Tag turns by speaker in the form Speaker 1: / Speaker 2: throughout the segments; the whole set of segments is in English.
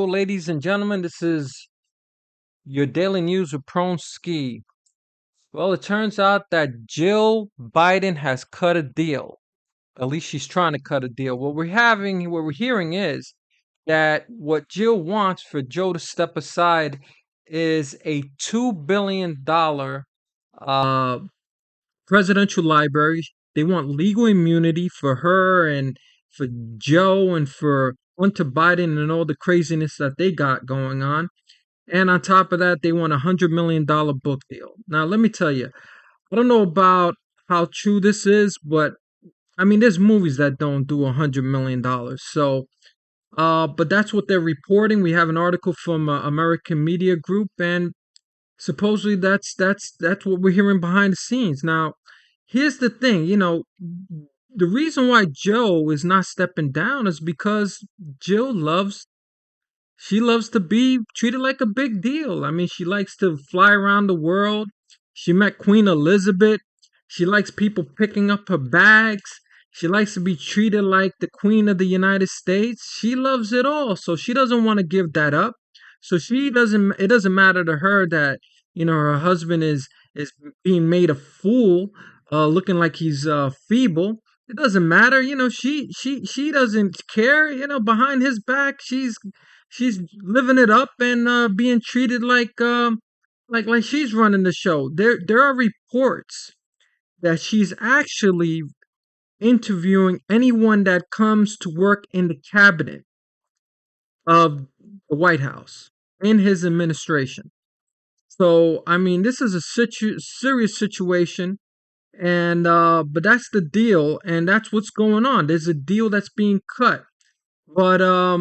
Speaker 1: Well, ladies and gentlemen, this is your daily news with Prone Ski. Well, it turns out that Jill Biden has cut a deal. At least she's trying to cut a deal. What we're hearing is that what Jill wants for Joe to step aside is a $2 billion uh, presidential library. They want legal immunity for her and for Joe and for Hunter Biden and all the craziness that they got going on. And on top of that, they want $100 million book deal. Now, let me tell you, I don't know about how true this is, but I mean, there's movies that don't do $100 million. So, but that's what they're reporting. We have an article from American Media Group, and supposedly that's what we're hearing behind the scenes. Now, here's the thing, the reason why Joe is not stepping down is because Jill loves she loves to be treated like a big deal. I mean, she likes to fly around the world. She met Queen Elizabeth. She likes people picking up her bags. She likes to be treated like the Queen of the United States. She loves it all. So she doesn't want to give that up. So it doesn't matter to her that, her husband is being made a fool, looking like he's feeble. It doesn't matter, she doesn't care, behind his back, she's living it up and being treated like she's running the show. There are reports that she's actually interviewing anyone that comes to work in the cabinet of the White House in his administration. So I mean, this is a serious situation, and but that's the deal, and that's what's going on. There's a deal that's being cut, but I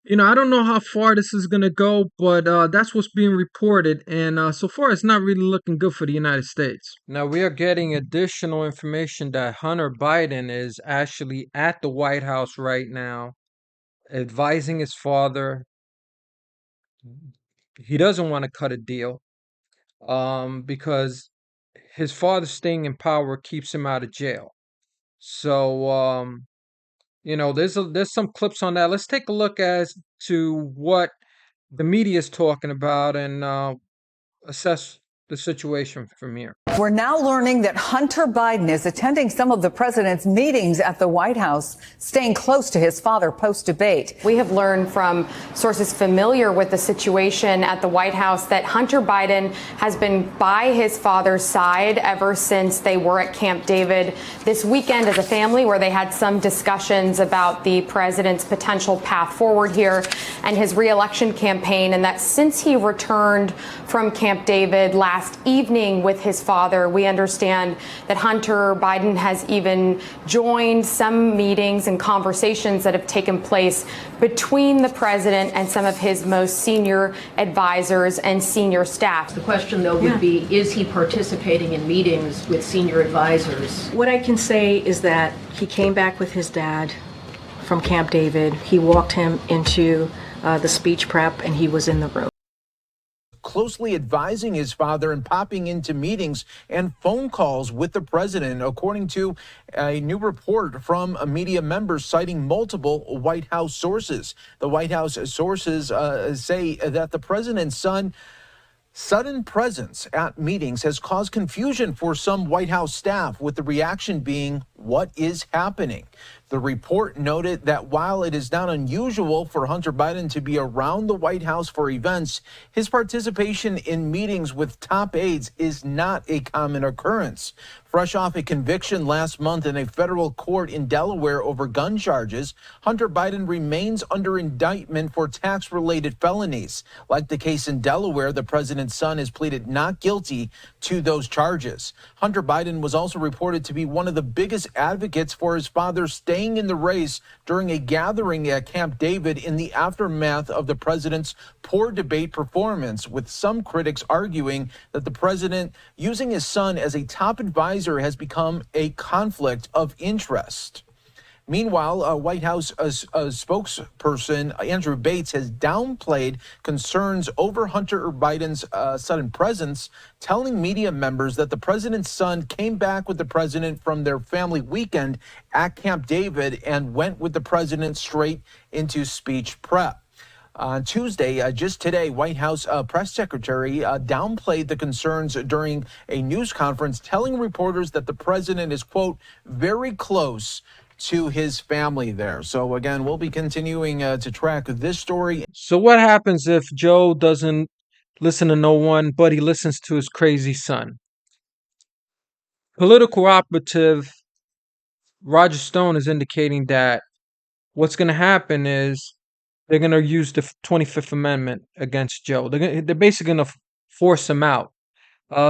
Speaker 1: don't know how far this is gonna go, but that's what's being reported, and so far it's not really looking good for the United States. Now we are getting additional information that Hunter Biden is actually at the White House right now, advising his father. He doesn't want to cut a deal, because his father staying in power keeps him out of jail. So there's some clips on that. Let's take a look as to what the media is talking about and assess the situation from here.
Speaker 2: We're now learning that Hunter Biden is attending some of the president's meetings at the White House, staying close to his father post-debate.
Speaker 3: We have learned from sources familiar with the situation at the White House that Hunter Biden has been by his father's side ever since they were at Camp David this weekend as a family, where they had some discussions about the president's potential path forward here and his reelection campaign, and that since he returned from Camp David last evening with his father, we understand that Hunter Biden has even joined some meetings and conversations that have taken place between the president and some of his most senior advisors and senior staff.
Speaker 4: The question, though, would be, is he participating in meetings with senior advisors?
Speaker 5: What I can say is that he came back with his dad from Camp David. He walked him into the speech prep, and he was in the room.
Speaker 6: Closely advising his father and popping into meetings and phone calls with the president, according to a new report from media members citing multiple White House sources. The White House sources say that the president's sudden presence at meetings has caused confusion for some White House staff, with the reaction being, what is happening? The report noted that while it is not unusual for Hunter Biden to be around the White House for events, his participation in meetings with top aides is not a common occurrence. Fresh off a conviction last month in a federal court in Delaware over gun charges, Hunter Biden remains under indictment for tax-related felonies. Like the case in Delaware, the president's son has pleaded not guilty to those charges. Hunter Biden was also reported to be one of the biggest advocates for his father staying in the race during a gathering at Camp David in the aftermath of the president's poor debate performance, with some critics arguing that the president using his son as a top advisor has become a conflict of interest. Meanwhile, White House spokesperson Andrew Bates has downplayed concerns over Hunter Biden's sudden presence, telling media members that the president's son came back with the president from their family weekend at Camp David and went with the president straight into speech prep. On Tuesday, just today, White House press secretary downplayed the concerns during a news conference, telling reporters that the president is, quote, very close to his family there. So again, we'll be continuing to track this story.
Speaker 1: So what happens if Joe doesn't listen to no one, but he listens to his crazy son? Political operative Roger Stone is indicating that what's going to happen is they're going to use the 25th Amendment against Joe. They're basically going to force him out.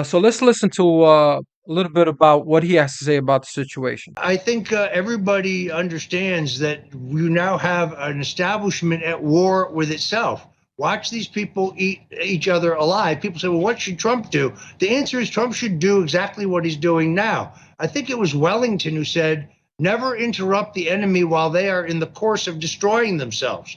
Speaker 1: So let's listen to a little bit about what he has to say about the situation.
Speaker 7: I think everybody understands that you now have an establishment at war with itself. Watch these people eat each other alive. People say, well, what should Trump do? The answer is Trump should do exactly what he's doing now. I think it was Wellington who said, never interrupt the enemy while they are in the course of destroying themselves.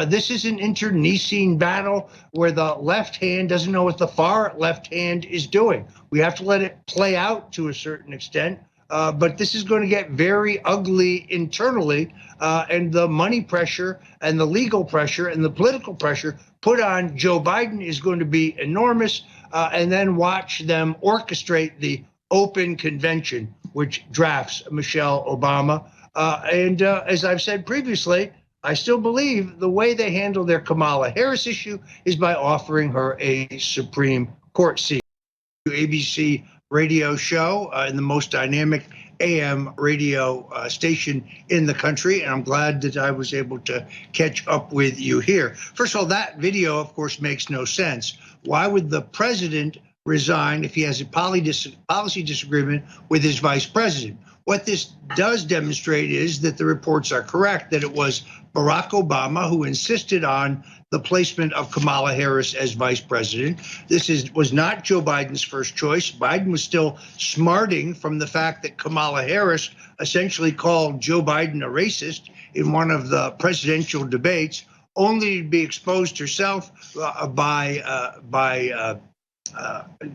Speaker 7: This is an internecine battle where the left hand doesn't know what the far left hand is doing. We have to let it play out to a certain extent. But this is going to get very ugly internally, and the money pressure and the legal pressure and the political pressure put on Joe Biden is going to be enormous. And then watch them orchestrate the open convention, which drafts Michelle Obama. And as I've said previously, I still believe the way they handle their Kamala Harris issue is by offering her a Supreme Court seat. ABC radio show in the most dynamic AM radio station in the country, and I'm glad that I was able to catch up with you here. First of all, that video, of course, makes no sense. Why would the president resign if he has a policy disagreement with his vice president? What this does demonstrate is that the reports are correct, that it was Barack Obama who insisted on the placement of Kamala Harris as vice president. This was not Joe Biden's first choice. Biden was still smarting from the fact that Kamala Harris essentially called Joe Biden a racist in one of the presidential debates, only to be exposed herself by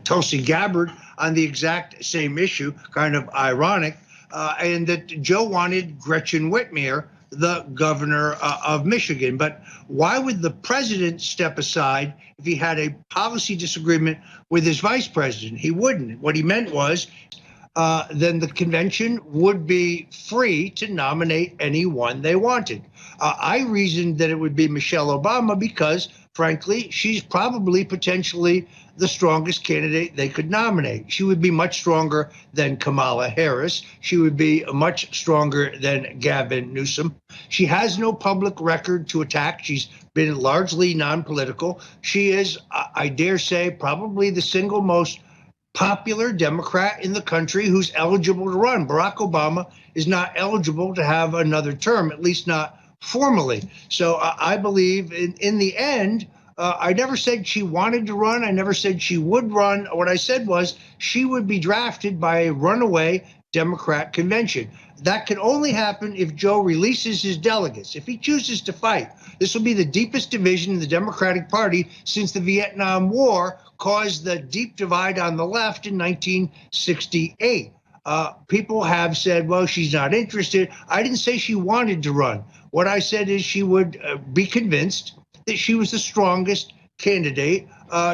Speaker 7: Tulsi Gabbard on the exact same issue, kind of ironic, and that Joe wanted Gretchen Whitmer, the governor of Michigan. But why would the president step aside if he had a policy disagreement with his vice president? He wouldn't. What he meant was then the convention would be free to nominate anyone they wanted. I reasoned that it would be Michelle Obama because, frankly, she's probably potentially the strongest candidate they could nominate. She would be much stronger than Kamala Harris. She would be much stronger than Gavin Newsom. She has no public record to attack. She's been largely non-political. She is, I dare say, probably the single most popular Democrat in the country who's eligible to run. Barack Obama is not eligible to have another term, at least not formally. So I believe in the end, I never said she wanted to run. I never said she would run. What I said was she would be drafted by a runaway Democrat convention. That can only happen if Joe releases his delegates. If he chooses to fight, this will be the deepest division in the Democratic Party since the Vietnam War caused the deep divide on the left in 1968. People have said, well, she's not interested. I didn't say she wanted to run. What I said is she would be convinced that she was the strongest candidate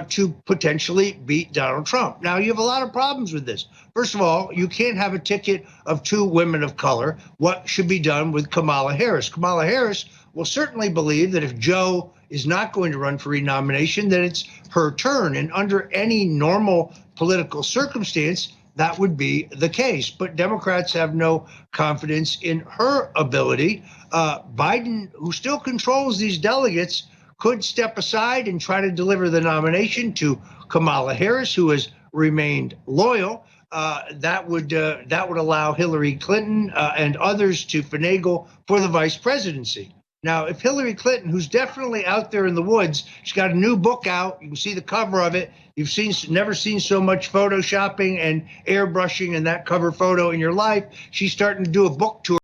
Speaker 7: to potentially beat Donald Trump. Now, you have a lot of problems with this. First of all, you can't have a ticket of two women of color. What should be done with Kamala Harris? Kamala Harris will certainly believe that if Joe is not going to run for renomination, that it's her turn. And under any normal political circumstance, that would be the case. But Democrats have no confidence in her ability. Biden, who still controls these delegates, could step aside and try to deliver the nomination to Kamala Harris, who has remained loyal. That would allow Hillary Clinton and others to finagle for the vice presidency. Now, if Hillary Clinton, who's definitely out there in the woods, she's got a new book out. You can see the cover of it. You've never seen so much photoshopping and airbrushing in that cover photo in your life. She's starting to do a book tour.